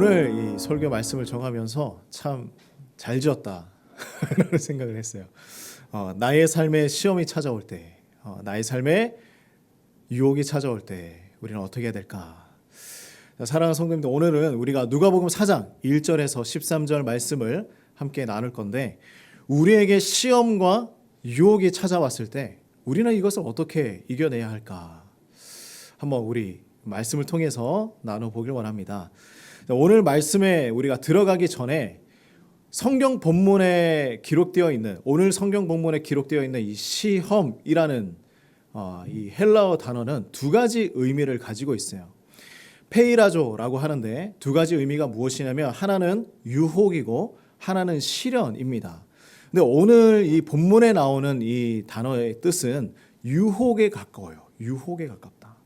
오늘 이 설교 말씀을 정하면서 참 잘 지었다 라는 생각을 했어요. 나의 삶에 시험이 찾아올 때, 나의 삶에 유혹이 찾아올 때 우리는 어떻게 해야 될까? 사랑하는 성도님들, 오늘은 우리가 누가복음 4장 1절에서 13절 말씀을 함께 나눌 건데, 우리에게 시험과 유혹이 찾아왔을 때 우리는 이것을 어떻게 이겨내야 할까? 한번 우리 말씀을 통해서 나눠보길 원합니다. 오늘 말씀에 우리가 들어가기 전에 성경 본문에 기록되어 있는, 오늘 성경 본문에 기록되어 있는 이 시험이라는 이 헬라어 단어는 두 가지 의미를 가지고 있어요. 페이라조라고 하는데 두 가지 의미가 무엇이냐면, 하나는 유혹이고 하나는 시련입니다. 근데 오늘 이 본문에 나오는 이 단어의 뜻은 유혹에 가까워요. 유혹에 가깝다.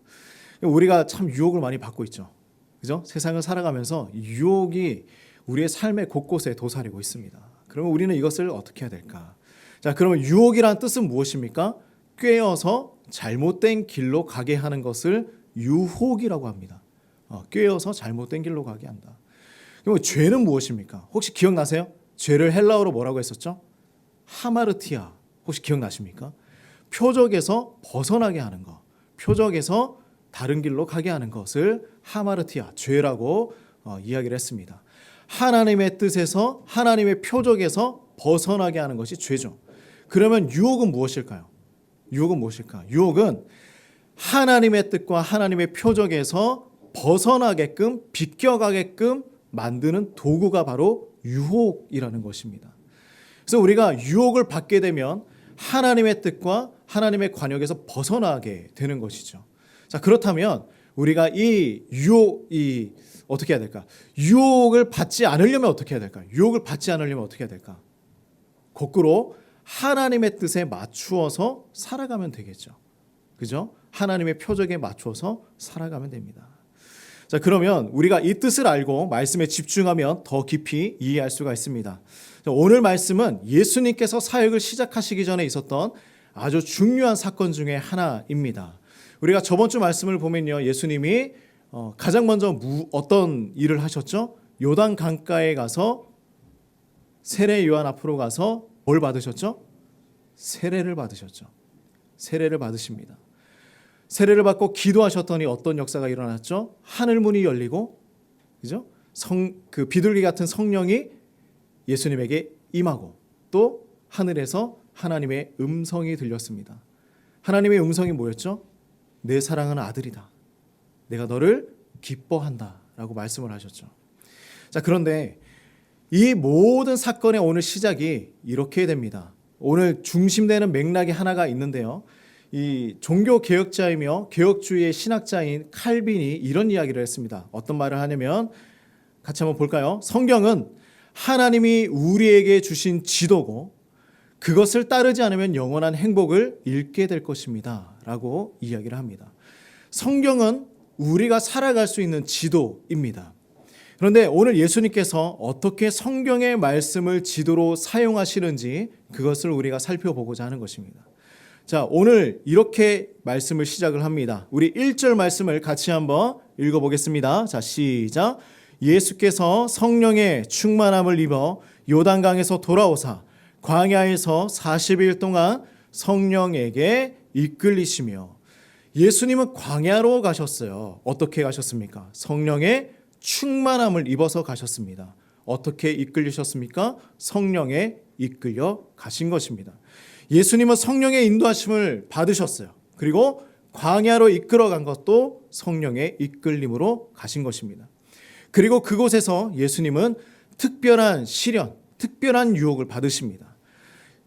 우리가 참 유혹을 많이 받고 있죠. 그죠? 세상을 살아가면서 유혹이 우리의 삶의 곳곳에 도사리고 있습니다. 그러면 우리는 이것을 어떻게 해야 될까? 자, 그러면 유혹이란 뜻은 무엇입니까? 꿰어서 잘못된 길로 가게 하는 것을 유혹이라고 합니다. 꿰어서 잘못된 길로 가게 한다. 그럼 죄는 무엇입니까? 혹시 기억나세요? 죄를 헬라어로 뭐라고 했었죠? 하마르티아. 혹시 기억나십니까? 표적에서 벗어나게 하는 것, 표적에서 다른 길로 가게 하는 것을 하마르티아, 죄라고 이야기를 했습니다. 하나님의 뜻에서, 하나님의 표적에서 벗어나게 하는 것이 죄죠. 그러면 유혹은 무엇일까요? 유혹은 무엇일까? 유혹은 하나님의 뜻과 하나님의 표적에서 벗어나게끔, 비껴가게끔 만드는 도구가 바로 유혹이라는 것입니다. 그래서 우리가 유혹을 받게 되면 하나님의 뜻과 하나님의 관역에서 벗어나게 되는 것이죠. 자, 그렇다면 우리가 이 유혹이 어떻게 해야 될까? 유혹을 받지 않으려면 어떻게 해야 될까? 유혹을 받지 않으려면 어떻게 해야 될까? 거꾸로 하나님의 뜻에 맞추어서 살아가면 되겠죠. 그죠? 하나님의 표적에 맞추어서 살아가면 됩니다. 자, 그러면 우리가 이 뜻을 알고 말씀에 집중하면 더 깊이 이해할 수가 있습니다. 자, 오늘 말씀은 예수님께서 사역을 시작하시기 전에 있었던 아주 중요한 사건 중에 하나입니다. 우리가 저번 주 말씀을 보면요, 예수님이 가장 먼저 어떤 일을 하셨죠? 요단 강가에 가서 세례 요한 앞으로 가서 뭘 받으셨죠? 세례를 받으셨죠. 세례를 받으십니다. 세례를 받고 기도하셨더니 어떤 역사가 일어났죠? 하늘 문이 열리고, 그죠? 그 비둘기 같은 성령이 예수님에게 임하고, 또 하늘에서 하나님의 음성이 들렸습니다. 하나님의 음성이 뭐였죠? 내 사랑하는 아들이다. 내가 너를 기뻐한다 라고 말씀을 하셨죠. 자, 그런데 이 모든 사건의 오늘 시작이 이렇게 됩니다. 오늘 중심되는 맥락이 하나가 있는데요, 이 종교개혁자이며 개혁주의의 신학자인 칼빈이 이런 이야기를 했습니다. 어떤 말을 하냐면, 같이 한번 볼까요? 성경은 하나님이 우리에게 주신 지도고 그것을 따르지 않으면 영원한 행복을 잃게 될 것입니다 라고 이야기를 합니다. 성경은 우리가 살아갈 수 있는 지도입니다. 그런데 오늘 예수님께서 어떻게 성경의 말씀을 지도로 사용하시는지 그것을 우리가 살펴보고자 하는 것입니다. 자, 오늘 이렇게 말씀을 시작을 합니다. 우리 1절 말씀을 같이 한번 읽어보겠습니다. 자, 시작. 예수께서 성령의 충만함을 입어 요단강에서 돌아오사 광야에서 40일 동안 성령에게 이끌리시며. 예수님은 광야로 가셨어요. 어떻게 가셨습니까? 성령의 충만함을 입어서 가셨습니다. 어떻게 이끌리셨습니까? 성령에 이끌려 가신 것입니다. 예수님은 성령의 인도하심을 받으셨어요. 그리고 광야로 이끌어간 것도 성령의 이끌림으로 가신 것입니다. 그리고 그곳에서 예수님은 특별한 시련, 특별한 유혹을 받으십니다.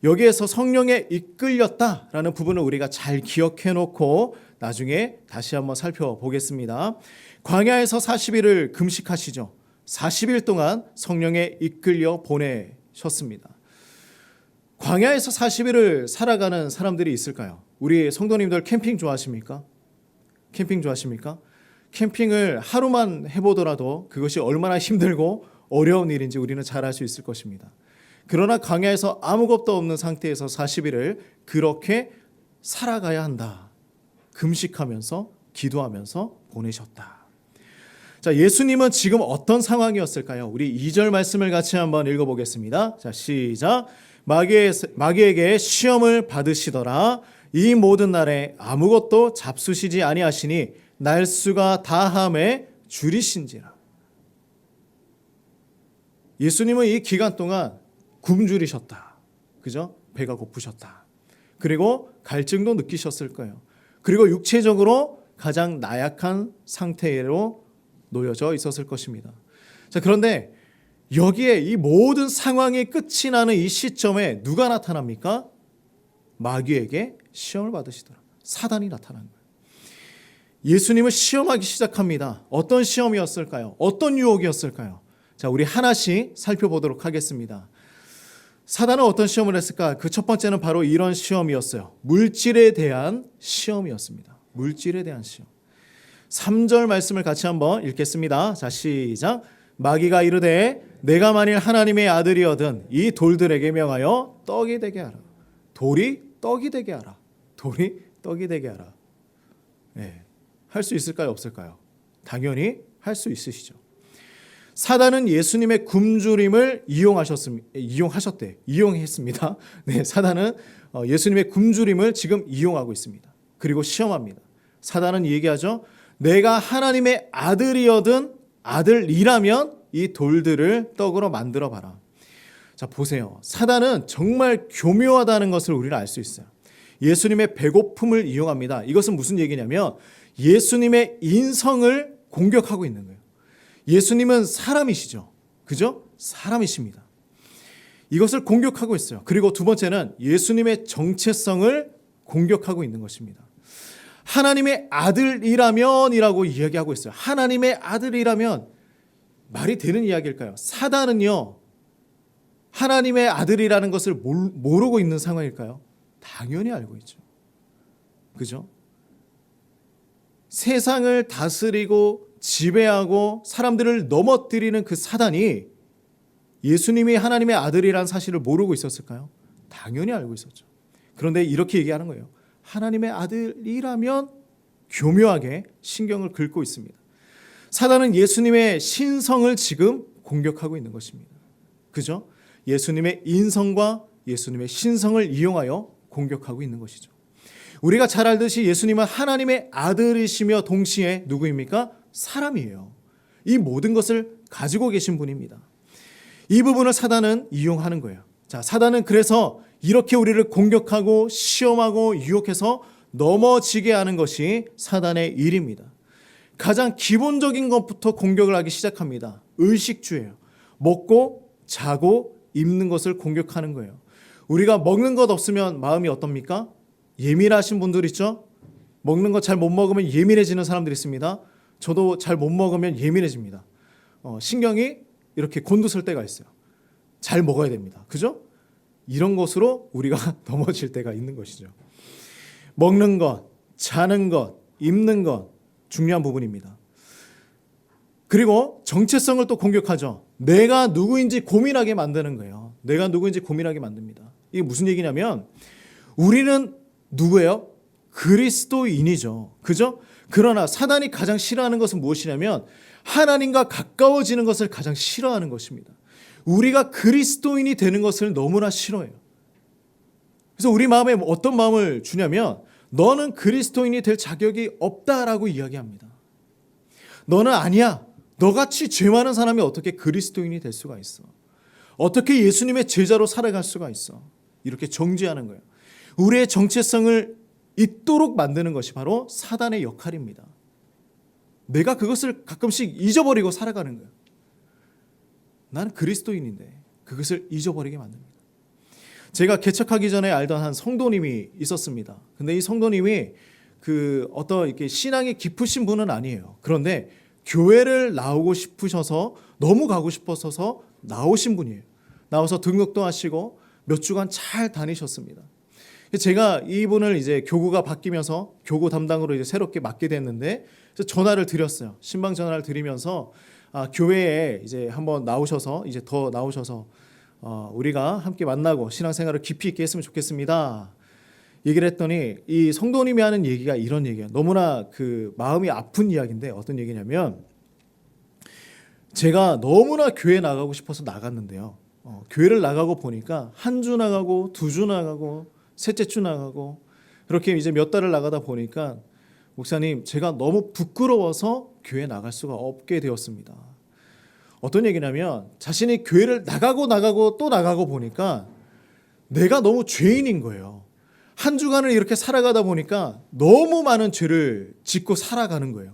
여기에서 성령에 이끌렸다라는 부분을 우리가 잘 기억해 놓고 나중에 다시 한번 살펴보겠습니다. 광야에서 40일을 금식하시죠. 40일 동안 성령에 이끌려 보내셨습니다. 광야에서 40일을 살아가는 사람들이 있을까요? 우리 성도님들 캠핑 좋아하십니까? 캠핑 좋아하십니까? 캠핑을 하루만 해보더라도 그것이 얼마나 힘들고 어려운 일인지 우리는 잘 알 수 있을 것입니다. 그러나 광야에서 아무것도 없는 상태에서 40일을 그렇게 살아가야 한다. 금식하면서 기도하면서 보내셨다. 자, 예수님은 지금 어떤 상황이었을까요? 우리 2절 말씀을 같이 한번 읽어보겠습니다. 자, 시작. 마귀에게 시험을 받으시더라. 이 모든 날에 아무것도 잡수시지 아니하시니 날수가 다함에 줄이신지라. 예수님은 이 기간 동안 굶주리셨다. 그죠? 배가 고프셨다. 그리고 갈증도 느끼셨을 거예요. 그리고 육체적으로 가장 나약한 상태로 놓여져 있었을 것입니다. 자, 그런데 여기에 이 모든 상황이 끝이 나는 이 시점에 누가 나타납니까? 마귀에게 시험을 받으시더라. 사단이 나타난 거예요. 예수님을 시험하기 시작합니다. 어떤 시험이었을까요? 어떤 유혹이었을까요? 자, 우리 하나씩 살펴보도록 하겠습니다. 사단은 어떤 시험을 했을까? 그 첫 번째는 바로 이런 시험이었어요. 물질에 대한 시험이었습니다. 물질에 대한 시험. 3절 말씀을 같이 한번 읽겠습니다. 자, 시작. 마귀가 이르되 내가 만일 하나님의 아들이어든 이 돌들에게 명하여 떡이 되게 하라. 돌이 떡이 되게 하라. 돌이 떡이 되게 하라. 네. 할 수 있을까요? 없을까요? 당연히 할 수 있으시죠. 사단은 예수님의 굶주림을 이용했습니다. 네, 사단은 예수님의 굶주림을 지금 이용하고 있습니다. 그리고 시험합니다. 사단은 얘기하죠. 내가 하나님의 아들이라면 이 돌들을 떡으로 만들어 봐라. 자, 보세요. 사단은 정말 교묘하다는 것을 우리는 알 수 있어요. 예수님의 배고픔을 이용합니다. 이것은 무슨 얘기냐면 예수님의 인성을 공격하고 있는 거예요. 예수님은 사람이시죠. 그죠? 사람이십니다. 이것을 공격하고 있어요. 그리고 두 번째는 예수님의 정체성을 공격하고 있는 것입니다. 하나님의 아들이라면이라고 이야기하고 있어요. 하나님의 아들이라면 말이 되는 이야기일까요? 사단은요, 하나님의 아들이라는 것을 모르고 있는 상황일까요? 당연히 알고 있죠. 그죠? 세상을 다스리고 지배하고 사람들을 넘어뜨리는 그 사단이 예수님이 하나님의 아들이라는 사실을 모르고 있었을까요? 당연히 알고 있었죠. 그런데 이렇게 얘기하는 거예요. 하나님의 아들이라면 교묘하게 신경을 긁고 있습니다. 사단은 예수님의 신성을 지금 공격하고 있는 것입니다. 그죠? 예수님의 인성과 예수님의 신성을 이용하여 공격하고 있는 것이죠. 우리가 잘 알듯이 예수님은 하나님의 아들이시며 동시에 누구입니까? 사람이에요. 이 모든 것을 가지고 계신 분입니다. 이 부분을 사단은 이용하는 거예요. 자, 사단은 그래서 이렇게 우리를 공격하고 시험하고 유혹해서 넘어지게 하는 것이 사단의 일입니다. 가장 기본적인 것부터 공격을 하기 시작합니다. 의식주예요. 먹고 자고 입는 것을 공격하는 거예요. 우리가 먹는 것 없으면 마음이 어떻습니까? 예민하신 분들 있죠? 먹는 거 잘 못 먹으면 예민해지는 사람들이 있습니다. 저도 잘 못 먹으면 예민해집니다. 신경이 이렇게 곤두설 때가 있어요. 잘 먹어야 됩니다. 그죠? 이런 것으로 우리가 넘어질 때가 있는 것이죠. 먹는 것, 자는 것, 입는 것 중요한 부분입니다. 그리고 정체성을 또 공격하죠. 내가 누구인지 고민하게 만드는 거예요. 내가 누구인지 고민하게 만듭니다. 이게 무슨 얘기냐면 우리는 누구예요? 그리스도인이죠. 그죠? 그러나 사단이 가장 싫어하는 것은 무엇이냐면 하나님과 가까워지는 것을 가장 싫어하는 것입니다. 우리가 그리스도인이 되는 것을 너무나 싫어해요. 그래서 우리 마음에 어떤 마음을 주냐면 너는 그리스도인이 될 자격이 없다라고 이야기합니다. 너는 아니야. 너같이 죄 많은 사람이 어떻게 그리스도인이 될 수가 있어? 어떻게 예수님의 제자로 살아갈 수가 있어? 이렇게 정죄하는 거예요. 우리의 정체성을 잊도록 만드는 것이 바로 사단의 역할입니다. 내가 그것을 가끔씩 잊어버리고 살아가는 거예요. 나는 그리스도인인데 그것을 잊어버리게 만듭니다. 제가 개척하기 전에 알던 한 성도님이 있었습니다. 근데 이 성도님이 어떤 이렇게 신앙이 깊으신 분은 아니에요. 그런데 교회를 나오고 싶으셔서 너무 가고 싶어서 나오신 분이에요. 나와서 등록도 하시고 몇 주간 잘 다니셨습니다. 제가 이분을 이제 교구가 바뀌면서 교구 담당으로 이제 새롭게 맡게 됐는데 전화를 드렸어요. 신방 전화를 드리면서 교회에 이제 한번 나오셔서 이제 더 나오셔서 우리가 함께 만나고 신앙생활을 깊이 있게 했으면 좋겠습니다. 얘기를 했더니 이 성도님이 하는 얘기가 이런 얘기예요. 너무나 그 마음이 아픈 이야기인데 어떤 얘기냐면 제가 너무나 교회 나가고 싶어서 나갔는데요. 교회를 나가고 보니까 한 주 나가고 두 주 나가고 셋째 주 나가고 그렇게 이제 몇 달을 나가다 보니까 목사님, 제가 너무 부끄러워서 교회 나갈 수가 없게 되었습니다. 어떤 얘기냐면 자신이 교회를 나가고 또 나가고 보니까 내가 너무 죄인인 거예요. 한 주간을 이렇게 살아가다 보니까 너무 많은 죄를 짓고 살아가는 거예요.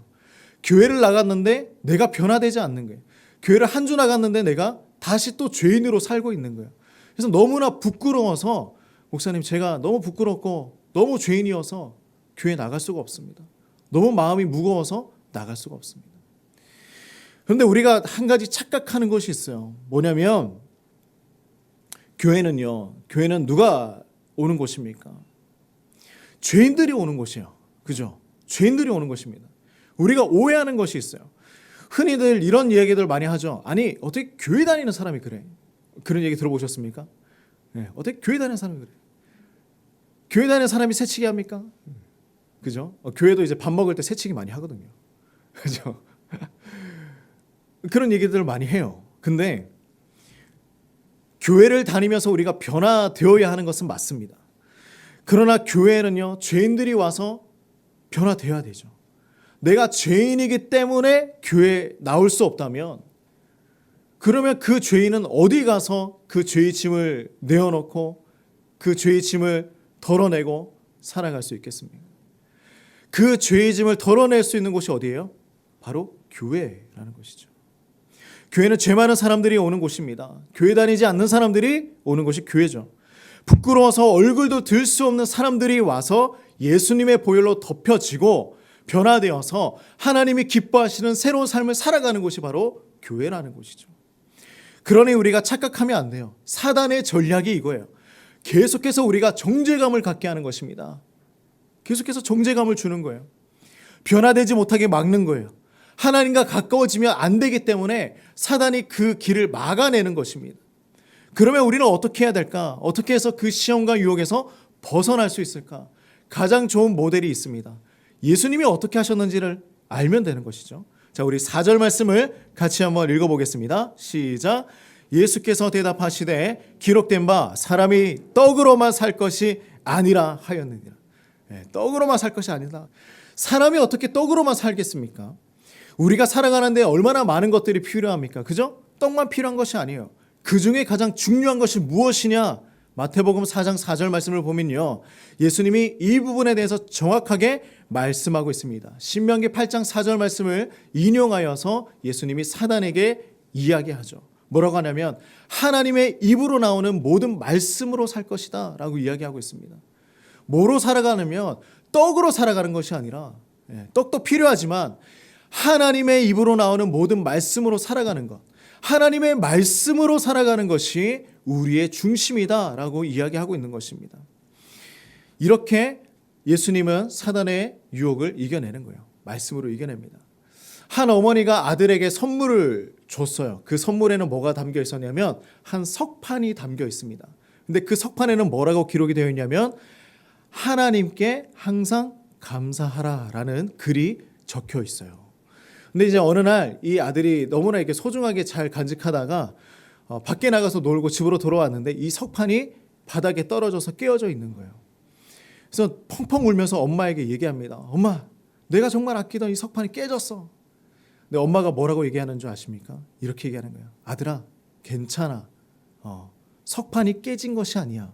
교회를 나갔는데 내가 변화되지 않는 거예요. 교회를 한 주 나갔는데 내가 다시 또 죄인으로 살고 있는 거예요. 그래서 너무나 부끄러워서 목사님, 제가 너무 부끄럽고 너무 죄인이어서 교회 나갈 수가 없습니다. 너무 마음이 무거워서 나갈 수가 없습니다. 그런데 우리가 한 가지 착각하는 것이 있어요. 뭐냐면 교회는 누가 오는 곳입니까? 죄인들이 오는 곳이에요. 그죠? 죄인들이 오는 것입니다. 우리가 오해하는 것이 있어요. 흔히들 이런 얘기들 많이 하죠. 아니, 어떻게 교회 다니는 사람이 그래? 그런 얘기 들어보셨습니까? 네, 어떻게 교회 다니는 사람이 그래? 교회 다니는 사람이 새치기 합니까? 그죠? 교회도 이제 밥 먹을 때 새치기 많이 하거든요. 그죠? 그런 얘기들을 많이 해요. 근데 교회를 다니면서 우리가 변화되어야 하는 것은 맞습니다. 그러나 교회는요, 죄인들이 와서 변화되어야 되죠. 내가 죄인이기 때문에 교회에 나올 수 없다면 그러면 그 죄인은 어디 가서 그 죄의 짐을 내어놓고 그 죄의 짐을 덜어내고 살아갈 수 있겠습니까? 그 죄의 짐을 덜어낼 수 있는 곳이 어디예요? 바로 교회라는 것이죠. 교회는 죄 많은 사람들이 오는 곳입니다. 교회 다니지 않는 사람들이 오는 곳이 교회죠. 부끄러워서 얼굴도 들 수 없는 사람들이 와서 예수님의 보혈로 덮여지고 변화되어서 하나님이 기뻐하시는 새로운 삶을 살아가는 곳이 바로 교회라는 곳이죠. 그러니 우리가 착각하면 안 돼요. 사단의 전략이 이거예요. 계속해서 우리가 정죄감을 갖게 하는 것입니다. 계속해서 정죄감을 주는 거예요. 변화되지 못하게 막는 거예요. 하나님과 가까워지면 안 되기 때문에 사단이 그 길을 막아내는 것입니다. 그러면 우리는 어떻게 해야 될까? 어떻게 해서 그 시험과 유혹에서 벗어날 수 있을까? 가장 좋은 모델이 있습니다. 예수님이 어떻게 하셨는지를 알면 되는 것이죠. 자, 우리 4절 말씀을 같이 한번 읽어보겠습니다. 시작. 예수께서 대답하시되 기록된 바 사람이 떡으로만 살 것이 아니라 하였느니라. 떡으로만 살 것이 아니다. 사람이 어떻게 떡으로만 살겠습니까? 우리가 살아가는데 얼마나 많은 것들이 필요합니까? 그죠? 떡만 필요한 것이 아니에요. 그 중에 가장 중요한 것이 무엇이냐? 마태복음 4장 4절 말씀을 보면요, 예수님이 이 부분에 대해서 정확하게 말씀하고 있습니다. 신명기 8장 4절 말씀을 인용하여서 예수님이 사단에게 이야기하죠. 뭐라고 하냐면 하나님의 입으로 나오는 모든 말씀으로 살 것이다 라고 이야기하고 있습니다. 뭐로 살아가냐면 떡으로 살아가는 것이 아니라, 떡도 필요하지만 하나님의 입으로 나오는 모든 말씀으로 살아가는 것, 하나님의 말씀으로 살아가는 것이 우리의 중심이다라고 이야기하고 있는 것입니다. 이렇게 예수님은 사단의 유혹을 이겨내는 거예요. 말씀으로 이겨냅니다. 한 어머니가 아들에게 선물을 줬어요. 그 선물에는 뭐가 담겨 있었냐면 한 석판이 담겨 있습니다. 근데 그 석판에는 뭐라고 기록이 되어 있냐면 하나님께 항상 감사하라라는 글이 적혀 있어요. 근데 이제 어느 날 이 아들이 너무나 이렇게 소중하게 잘 간직하다가 밖에 나가서 놀고 집으로 돌아왔는데 이 석판이 바닥에 떨어져서 깨어져 있는 거예요. 그래서 펑펑 울면서 엄마에게 얘기합니다. 엄마, 내가 정말 아끼던 이 석판이 깨졌어. 근데 엄마가 뭐라고 얘기하는 줄 아십니까? 이렇게 얘기하는 거예요. 아들아, 괜찮아. 석판이 깨진 것이 아니야.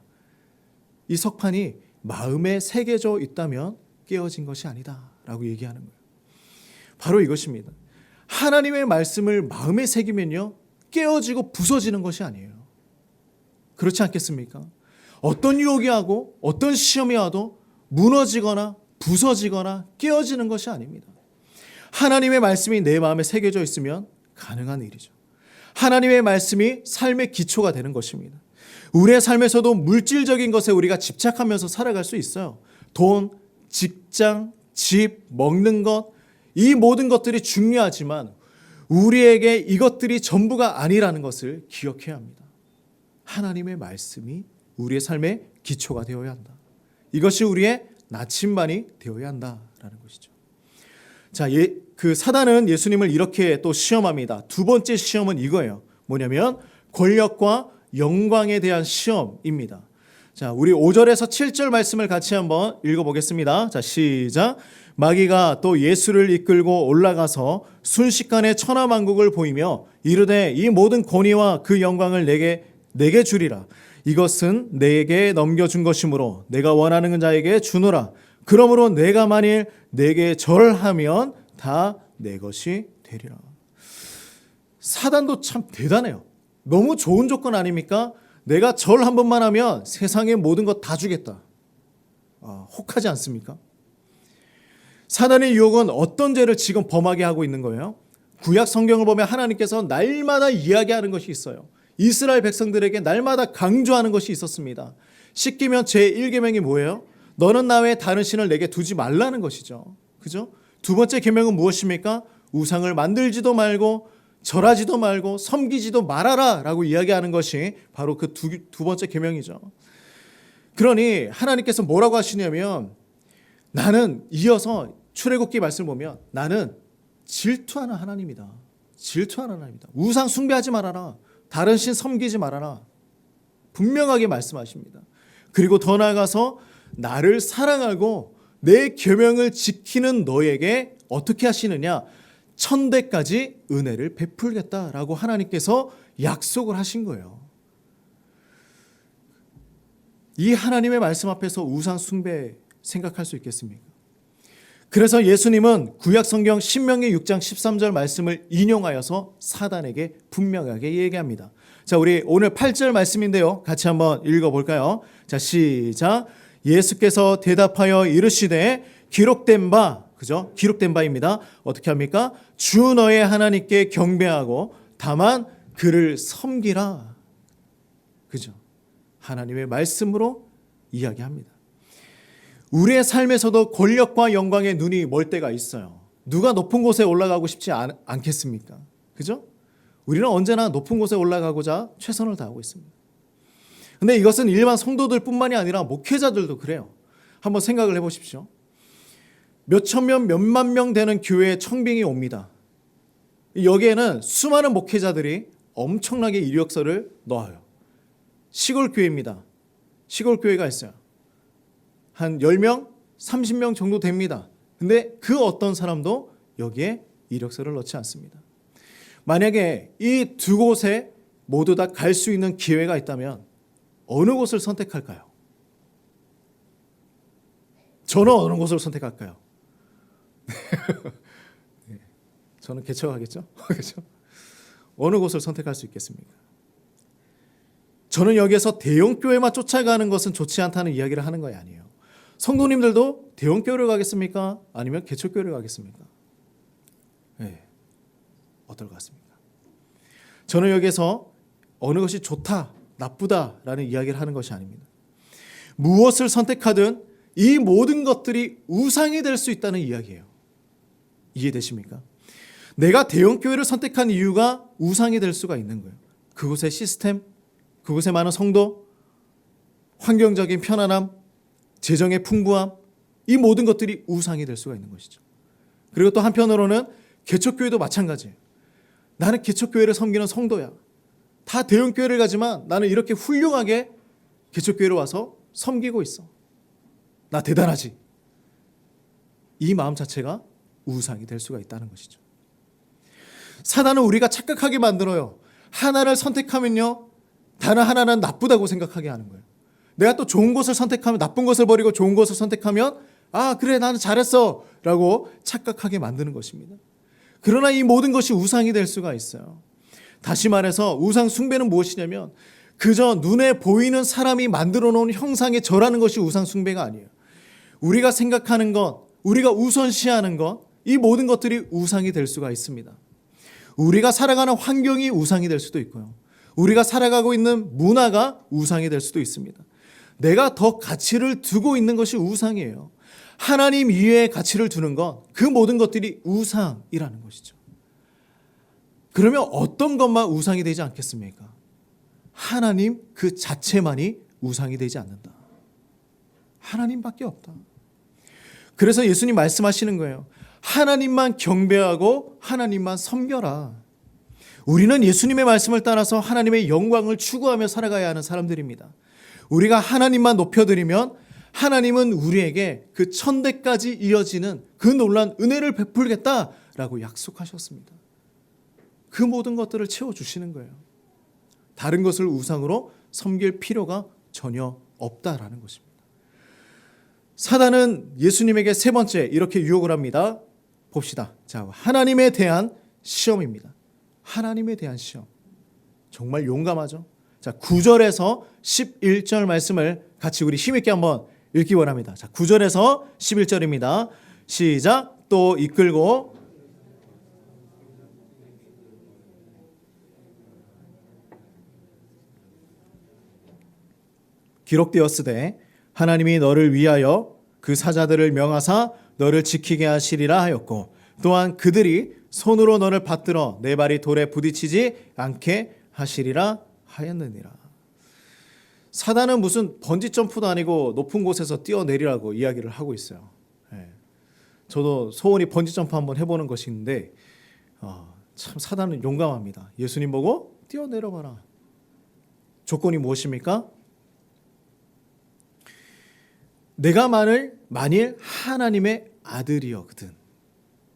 이 석판이 마음에 새겨져 있다면 깨어진 것이 아니다 라고 얘기하는 거예요. 바로 이것입니다. 하나님의 말씀을 마음에 새기면요, 깨어지고 부서지는 것이 아니에요. 그렇지 않겠습니까? 어떤 유혹이 하고 어떤 시험이 와도 무너지거나 부서지거나 깨어지는 것이 아닙니다. 하나님의 말씀이 내 마음에 새겨져 있으면 가능한 일이죠. 하나님의 말씀이 삶의 기초가 되는 것입니다. 우리의 삶에서도 물질적인 것에 우리가 집착하면서 살아갈 수 있어요. 돈, 직장, 집, 먹는 것, 이 모든 것들이 중요하지만 우리에게 이것들이 전부가 아니라는 것을 기억해야 합니다. 하나님의 말씀이 우리의 삶의 기초가 되어야 한다. 이것이 우리의 나침반이 되어야 한다라는 것이죠. 자, 그 사단은 예수님을 이렇게 또 시험합니다. 두 번째 시험은 이거예요. 뭐냐면 권력과 영광에 대한 시험입니다. 자, 우리 5절에서 7절 말씀을 같이 한번 읽어보겠습니다. 자, 시작. 마귀가 또 예수를 이끌고 올라가서 순식간에 천하만국을 보이며 이르되 이 모든 권위와 그 영광을 내게 주리라. 이것은 내게 넘겨준 것이므로 내가 원하는 자에게 주노라. 그러므로 내가 만일 내게 절하면 다 내 것이 되리라. 사단도 참 대단해요. 너무 좋은 조건 아닙니까? 내가 절 한 번만 하면 세상의 모든 것 다 주겠다. 혹하지 않습니까? 사단의 유혹은 어떤 죄를 지금 범하게 하고 있는 거예요? 구약 성경을 보면 하나님께서 날마다 이야기하는 것이 있어요. 이스라엘 백성들에게 날마다 강조하는 것이 있었습니다. 십계명 제1계명이 뭐예요? 너는 나 외에 다른 신을 내게 두지 말라는 것이죠. 그죠? 두 번째 계명은 무엇입니까? 우상을 만들지도 말고 절하지도 말고 섬기지도 말아라 라고 이야기하는 것이 바로 그 두 번째 계명이죠. 그러니 하나님께서 뭐라고 하시냐면 나는 이어서 출애굽기 말씀을 보면 나는 질투하는 하나님이다. 질투하는 하나님이다. 우상 숭배하지 말아라. 다른 신 섬기지 말아라. 분명하게 말씀하십니다. 그리고 더 나아가서 나를 사랑하고 내 계명을 지키는 너에게 어떻게 하시느냐? 천대까지 은혜를 베풀겠다라고 하나님께서 약속을 하신 거예요. 이 하나님의 말씀 앞에서 우상 숭배 생각할 수 있겠습니까? 그래서 예수님은 구약 성경 신명기 6장 13절 말씀을 인용하여서 사단에게 분명하게 얘기합니다. 자, 우리 오늘 8절 말씀인데요. 같이 한번 읽어볼까요? 자, 시작. 예수께서 대답하여 이르시되 기록된 바, 그죠? 기록된 바입니다. 어떻게 합니까? 주 너의 하나님께 경배하고 다만 그를 섬기라. 그죠? 하나님의 말씀으로 이야기합니다. 우리의 삶에서도 권력과 영광의 눈이 멀 때가 있어요. 누가 높은 곳에 올라가고 싶지 않겠습니까? 그죠? 우리는 언제나 높은 곳에 올라가고자 최선을 다하고 있습니다. 근데 이것은 일반 성도들 뿐만이 아니라 목회자들도 그래요. 한번 생각을 해보십시오. 몇천 명, 몇만 명 되는 교회에 청빙이 옵니다. 여기에는 수많은 목회자들이 엄청나게 이력서를 넣어요. 시골 교회입니다. 시골 교회가 있어요. 한 10명, 30명 정도 됩니다. 근데 그 어떤 사람도 여기에 이력서를 넣지 않습니다. 만약에 이 두 곳에 모두 다 갈 수 있는 기회가 있다면 어느 곳을 선택할까요? 저는 어느 곳을 선택할까요? 저는 개척하겠죠? 그렇죠? 어느 곳을 선택할 수 있겠습니까? 저는 여기에서 대형교회만 쫓아가는 것은 좋지 않다는 이야기를 하는 거 아니에요. 성도님들도 대형교회를 가겠습니까? 아니면 개척교회를 가겠습니까? 네. 어떨 것 같습니까? 저는 여기에서 어느 것이 좋다, 나쁘다라는 이야기를 하는 것이 아닙니다. 무엇을 선택하든 이 모든 것들이 우상이 될 수 있다는 이야기예요. 이해되십니까? 내가 대형교회를 선택한 이유가 우상이 될 수가 있는 거예요. 그곳의 시스템, 그곳에 많은 성도, 환경적인 편안함, 재정의 풍부함, 이 모든 것들이 우상이 될 수가 있는 것이죠. 그리고 또 한편으로는 개척교회도 마찬가지예요. 나는 개척교회를 섬기는 성도야. 다 대형교회를 가지만 나는 이렇게 훌륭하게 개척교회로 와서 섬기고 있어. 나 대단하지. 이 마음 자체가 우상이 될 수가 있다는 것이죠. 사단은 우리가 착각하게 만들어요. 하나를 선택하면요, 다른 하나는 나쁘다고 생각하게 하는 거예요. 내가 또 좋은 것을 선택하면, 나쁜 것을 버리고 좋은 것을 선택하면 그래 나는 잘했어 라고 착각하게 만드는 것입니다. 그러나 이 모든 것이 우상이 될 수가 있어요. 다시 말해서 우상 숭배는 무엇이냐면 그저 눈에 보이는 사람이 만들어 놓은 형상에 절하는 것이 우상 숭배가 아니에요. 우리가 생각하는 것, 우리가 우선시하는 것, 이 모든 것들이 우상이 될 수가 있습니다. 우리가 살아가는 환경이 우상이 될 수도 있고요. 우리가 살아가고 있는 문화가 우상이 될 수도 있습니다. 내가 더 가치를 두고 있는 것이 우상이에요. 하나님 이외에 가치를 두는 것, 그 모든 것들이 우상이라는 것이죠. 그러면 어떤 것만 우상이 되지 않겠습니까? 하나님 그 자체만이 우상이 되지 않는다. 하나님밖에 없다. 그래서 예수님 말씀하시는 거예요. 하나님만 경배하고 하나님만 섬겨라. 우리는 예수님의 말씀을 따라서 하나님의 영광을 추구하며 살아가야 하는 사람들입니다. 우리가 하나님만 높여드리면 하나님은 우리에게 그 천대까지 이어지는 그 놀라운 은혜를 베풀겠다라고 약속하셨습니다. 그 모든 것들을 채워주시는 거예요. 다른 것을 우상으로 섬길 필요가 전혀 없다라는 것입니다. 사단은 예수님에게 세 번째 이렇게 유혹을 합니다. 봅시다. 자, 하나님에 대한 시험입니다. 하나님에 대한 시험. 정말 용감하죠. 자, 9절에서 11절 말씀을 같이 우리 힘있게 한번 읽기 원합니다. 자, 9절에서 11절입니다. 시작. 또 이끌고 기록되었으되 하나님이 너를 위하여 그 사자들을 명하사 너를 지키게 하시리라 하였고 또한 그들이 손으로 너를 받들어 내 발이 돌에 부딪히지 않게 하시리라 하였느니라. 사단은 무슨 번지 점프도 아니고 높은 곳에서 뛰어내리라고 이야기를 하고 있어요. 저도 소원이 번지 점프 한번 해보는 것이 있는데 참 사단은 용감합니다. 예수님 보고 뛰어내려봐라. 조건이 무엇입니까? 내가 만일 하나님의 아들이거든,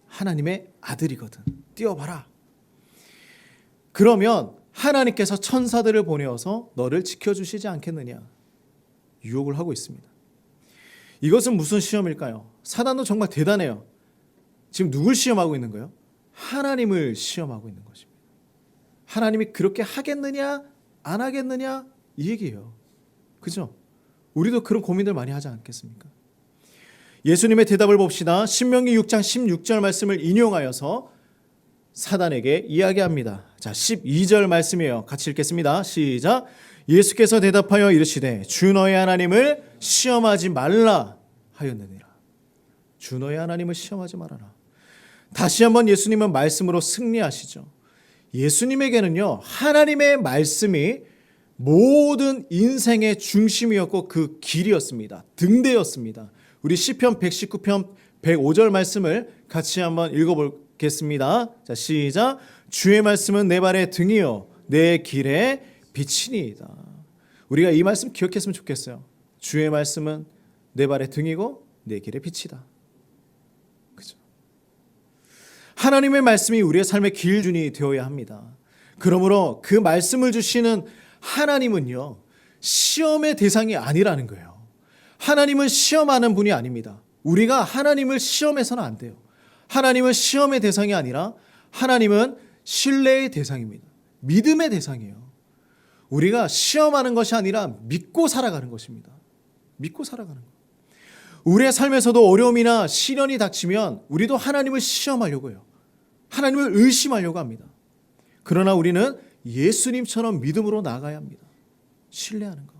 하나님의 아들이거든, 뛰어봐라. 그러면 하나님께서 천사들을 보내어서 너를 지켜주시지 않겠느냐 유혹을 하고 있습니다. 이것은 무슨 시험일까요? 사단도 정말 대단해요. 지금 누굴 시험하고 있는 거예요? 하나님을 시험하고 있는 것입니다. 하나님이 그렇게 하겠느냐 안 하겠느냐 이 얘기예요. 그죠? 우리도 그런 고민들 많이 하지 않겠습니까? 예수님의 대답을 봅시다. 신명기 6장 16절 말씀을 인용하여서 사단에게 이야기합니다. 자, 12절 말씀이에요. 같이 읽겠습니다. 시작. 예수께서 대답하여 이르시되 주 너의 하나님을 시험하지 말라 하였느니라. 주 너의 하나님을 시험하지 말아라. 다시 한번 예수님은 말씀으로 승리하시죠. 예수님에게는요, 하나님의 말씀이 모든 인생의 중심이었고 그 길이었습니다. 등대였습니다. 우리 시편 119편 105절 말씀을 같이 한번 읽어보겠습니다. 자, 시작. 주의 말씀은 내 발의 등이요 내 길의 빛이니이다. 우리가 이 말씀 기억했으면 좋겠어요. 주의 말씀은 내 발의 등이고 내 길의 빛이다. 그죠? 하나님의 말씀이 우리의 삶의 길준이 되어야 합니다. 그러므로 그 말씀을 주시는 하나님은요, 시험의 대상이 아니라는 거예요. 하나님은 시험하는 분이 아닙니다. 우리가 하나님을 시험해서는 안 돼요. 하나님은 시험의 대상이 아니라 하나님은 신뢰의 대상입니다. 믿음의 대상이에요. 우리가 시험하는 것이 아니라 믿고 살아가는 것입니다. 믿고 살아가는 것. 우리의 삶에서도 어려움이나 시련이 닥치면 우리도 하나님을 시험하려고 해요. 하나님을 의심하려고 합니다. 그러나 우리는 예수님처럼 믿음으로 나아가야 합니다. 신뢰하는 것.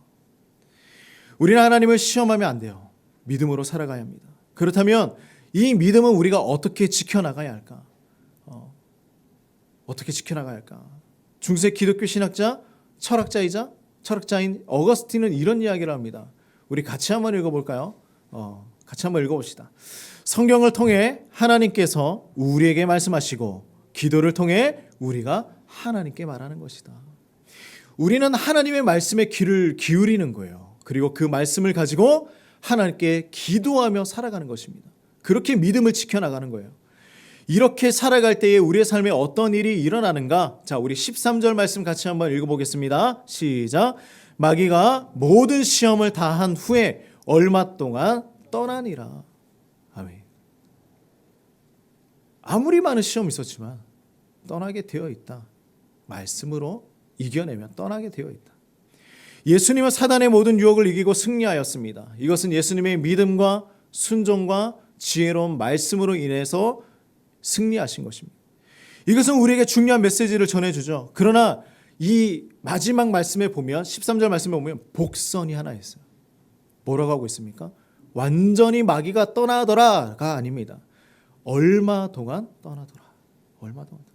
우리는 하나님을 시험하면 안 돼요. 믿음으로 살아가야 합니다. 그렇다면 이 믿음은 우리가 어떻게 지켜나가야 할까? 어떻게 지켜나가야 할까? 중세 기독교 신학자, 철학자인 어거스틴은 이런 이야기를 합니다. 우리 같이 한번 읽어볼까요? 같이 한번 읽어봅시다. 성경을 통해 하나님께서 우리에게 말씀하시고 기도를 통해 우리가 하나님께 말하는 것이다. 우리는 하나님의 말씀에 귀를 기울이는 거예요. 그리고 그 말씀을 가지고 하나님께 기도하며 살아가는 것입니다. 그렇게 믿음을 지켜나가는 거예요. 이렇게 살아갈 때에 우리의 삶에 어떤 일이 일어나는가? 자, 우리 13절 말씀 같이 한번 읽어보겠습니다. 시작. 마귀가 모든 시험을 다한 후에 얼마 동안 떠나니라. 아멘. 아무리 많은 시험이 있었지만 떠나게 되어 있다. 말씀으로 이겨내면 떠나게 되어 있다. 예수님은 사단의 모든 유혹을 이기고 승리하였습니다. 이것은 예수님의 믿음과 순종과 지혜로운 말씀으로 인해서 승리하신 것입니다. 이것은 우리에게 중요한 메시지를 전해주죠. 그러나 이 마지막 말씀에 보면 13절 말씀에 보면 복선이 하나 있어요. 뭐라고 하고 있습니까? 완전히 마귀가 떠나더라가 아닙니다. 얼마 동안 떠나더라. 얼마 동안 떠나더라.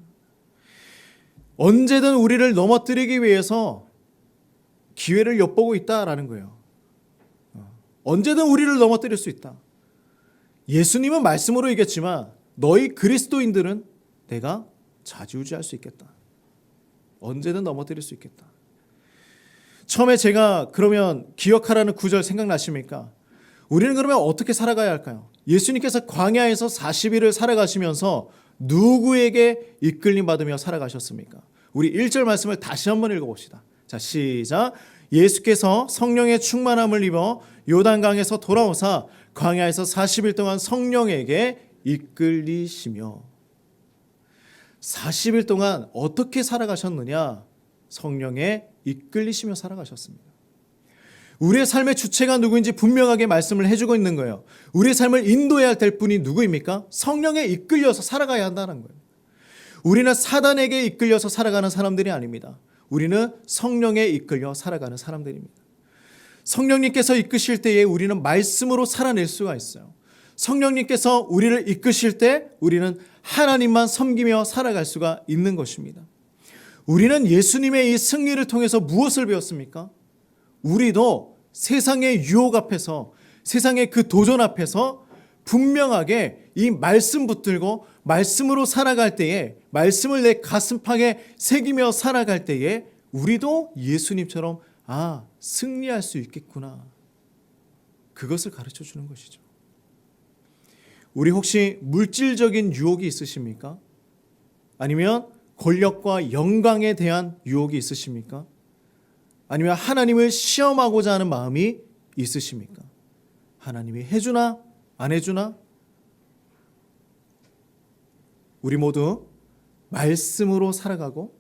언제든 우리를 넘어뜨리기 위해서 기회를 엿보고 있다라는 거예요. 언제든 우리를 넘어뜨릴 수 있다. 예수님은 말씀으로 이겼지만 너희 그리스도인들은 내가 좌지우지할 수 있겠다. 언제든 넘어뜨릴 수 있겠다. 처음에 제가 그러면 기억하라는 구절 생각나십니까? 우리는 그러면 어떻게 살아가야 할까요? 예수님께서 광야에서 40일을 살아가시면서 누구에게 이끌림 받으며 살아가셨습니까? 우리 1절 말씀을 다시 한번 읽어봅시다. 자, 시작. 예수께서 성령의 충만함을 입어 요단강에서 돌아오사 광야에서 40일 동안 성령에게 이끌리시며. 40일 동안 어떻게 살아가셨느냐? 성령에 이끌리시며 살아가셨습니다. 우리의 삶의 주체가 누구인지 분명하게 말씀을 해주고 있는 거예요. 우리의 삶을 인도해야 될 분이 누구입니까? 성령에 이끌려서 살아가야 한다는 거예요. 우리는 사단에게 이끌려서 살아가는 사람들이 아닙니다. 우리는 성령에 이끌려 살아가는 사람들입니다. 성령님께서 이끄실 때에 우리는 말씀으로 살아낼 수가 있어요. 성령님께서 우리를 이끄실 때 우리는 하나님만 섬기며 살아갈 수가 있는 것입니다. 우리는 예수님의 이 승리를 통해서 무엇을 배웠습니까? 우리도 세상의 유혹 앞에서, 세상의 그 도전 앞에서 분명하게 이 말씀 붙들고 말씀으로 살아갈 때에, 말씀을 내 가슴팍에 새기며 살아갈 때에 우리도 예수님처럼 승리할 수 있겠구나. 그것을 가르쳐 주는 것이죠. 우리 혹시 물질적인 유혹이 있으십니까? 아니면 권력과 영광에 대한 유혹이 있으십니까? 아니면 하나님을 시험하고자 하는 마음이 있으십니까? 하나님이 해주나 안 해주나? 우리 모두 말씀으로 살아가고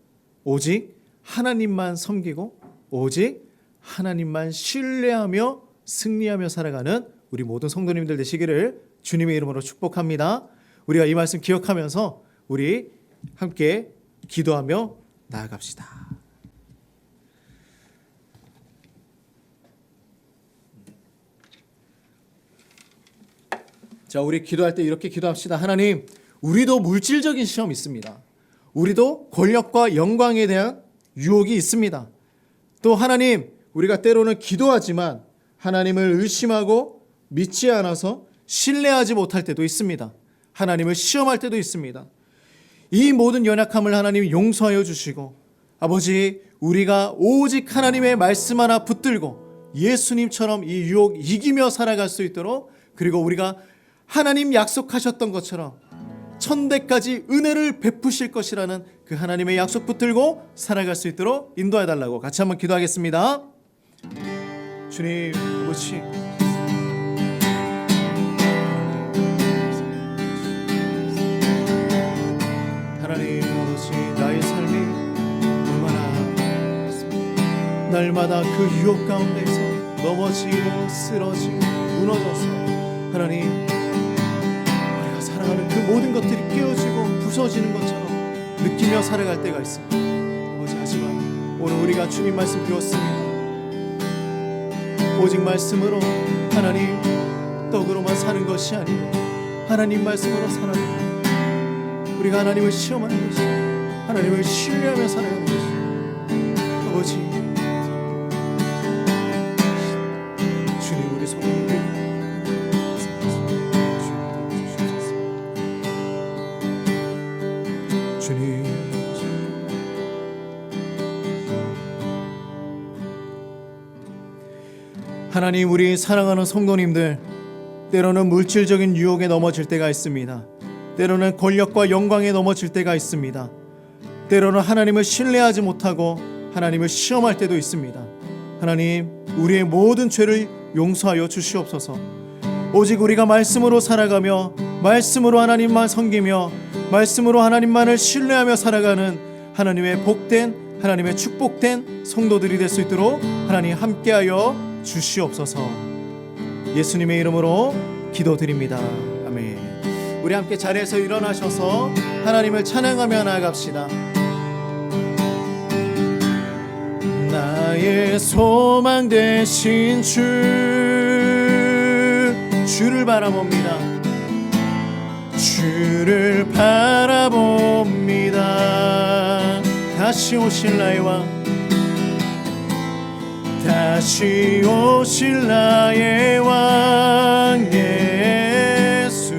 오직 하나님만 섬기고 오직 하나님만 신뢰하며 승리하며 살아가는 우리 모든 성도님들 되시기를 주님의 이름으로 축복합니다. 우리가 이 말씀 기억하면서 우리 함께 기도하며 나아갑시다. 자, 우리 기도할 때 이렇게 기도합시다. 하나님, 우리도 물질적인 시험이 있습니다. 우리도 권력과 영광에 대한 유혹이 있습니다. 또 하나님, 우리가 때로는 기도하지만 하나님을 의심하고 믿지 않아서 신뢰하지 못할 때도 있습니다. 하나님을 시험할 때도 있습니다. 이 모든 연약함을 하나님 용서하여 주시고, 아버지, 우리가 오직 하나님의 말씀 하나 붙들고 예수님처럼 이 유혹 이기며 살아갈 수 있도록, 그리고 우리가 하나님 약속하셨던 것처럼 천대까지 은혜를 베푸실 것이라는 그 하나님의 약속 붙들고 살아갈 수 있도록 인도해 달라고 같이 한번 기도하겠습니다. 주님, 아버지, 하나님 아버지, 나의 삶이 얼마나 날마다 그 유혹 가운데서 넘어지고 쓰러지고 무너져서 하나님, 우리가 살아가는 그 모든 것들이 깨어지고 부서지는 것처럼 느끼며 살아갈 때가 있습니다. 아버지, 하지만 오늘 우리가 주님 말씀 배웠습니다. 오직 말씀으로, 하나님 떡으로만 사는 것이 아니고 하나님 말씀으로 살아가는, 우리가 하나님을 시험하는 것이, 하나님을 신뢰하며 살아가는 것이, 아버지, 주님, 우리 성도님들 주님, 하나님, 우리 사랑하는 성도님들, 때로는 물질적인 유혹에 넘어질 때가 있습니다. 때로는 권력과 영광에 넘어질 때가 있습니다. 때로는 하나님을 신뢰하지 못하고 하나님을 시험할 때도 있습니다. 하나님, 우리의 모든 죄를 용서하여 주시옵소서. 오직 우리가 말씀으로 살아가며 말씀으로 하나님만 섬기며 말씀으로 하나님만을 신뢰하며 살아가는 하나님의 복된, 하나님의 축복된 성도들이 될 수 있도록 하나님 함께하여 주시옵소서. 예수님의 이름으로 기도드립니다. 아멘. 우리 함께 자리에서 일어나셔서 하나님을 찬양하며 나아갑시다. 나의 소망 되신 주를 바라봅니다. 주를 바라봅니다. 다시 오실 나의 왕, 다시 오실 나의 왕 예수,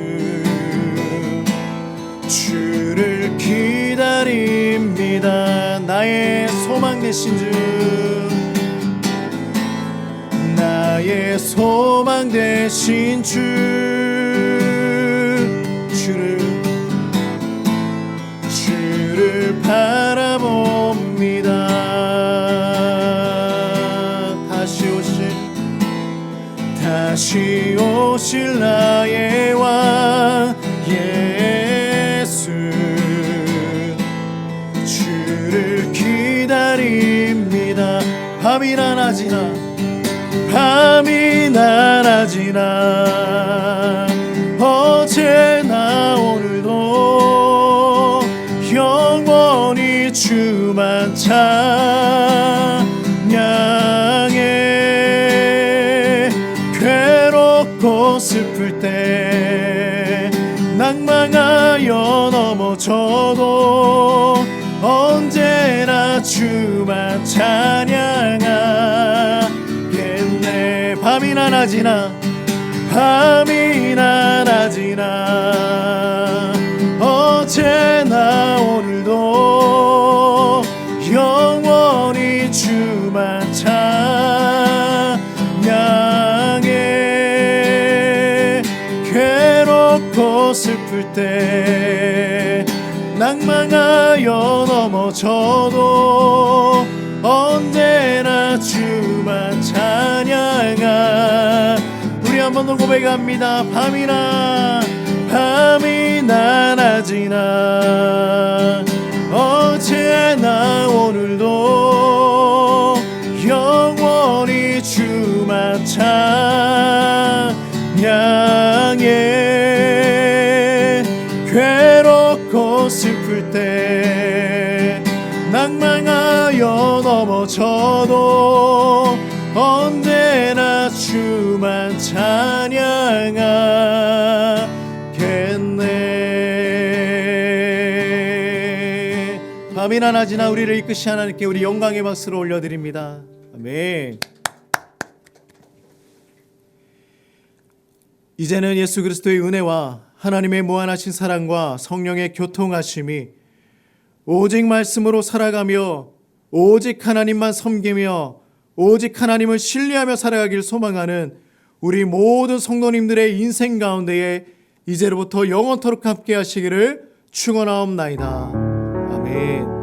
나의 소망 되신 주, 나의 소망 되신 주, 주를 바라봅니다. 다시 오실 나의 왕 예수, 주를 기다립니다. 밤이나 낮이나 밤이나 낮이나 어제나 오늘도 영원히 주만 찬양해. 괴롭고 슬플 때 낭망하여 넘어져도 언제나 주만 찬양하겠네. 밤이나 낮이나 밤이나 낮이나 어제나 오늘도 영원히 주만 찬양해. 괴롭고 슬플 때 낭망하여 넘어져도 언제나 주만 찬양하. 우리 한 번 더 고백합니다. 밤이나 낮이나 어제나 오늘도 영원히 주만 찬양해. 괴롭고 슬플 때 낭망하여 넘어져도 언제나 주만 찬양하겠네. 밤이나 낮이나 우리를 이끄시 하나님께 우리 영광의 박수를 올려드립니다. 아멘. 이제는 예수 그리스도의 은혜와 하나님의 무한하신 사랑과 성령의 교통하심이 오직 말씀으로 살아가며 오직 하나님만 섬기며 오직 하나님을 신뢰하며 살아가길 소망하는 우리 모든 성도님들의 인생 가운데에 이제로부터 영원토록 함께 하시기를 축원하옵나이다. 아멘.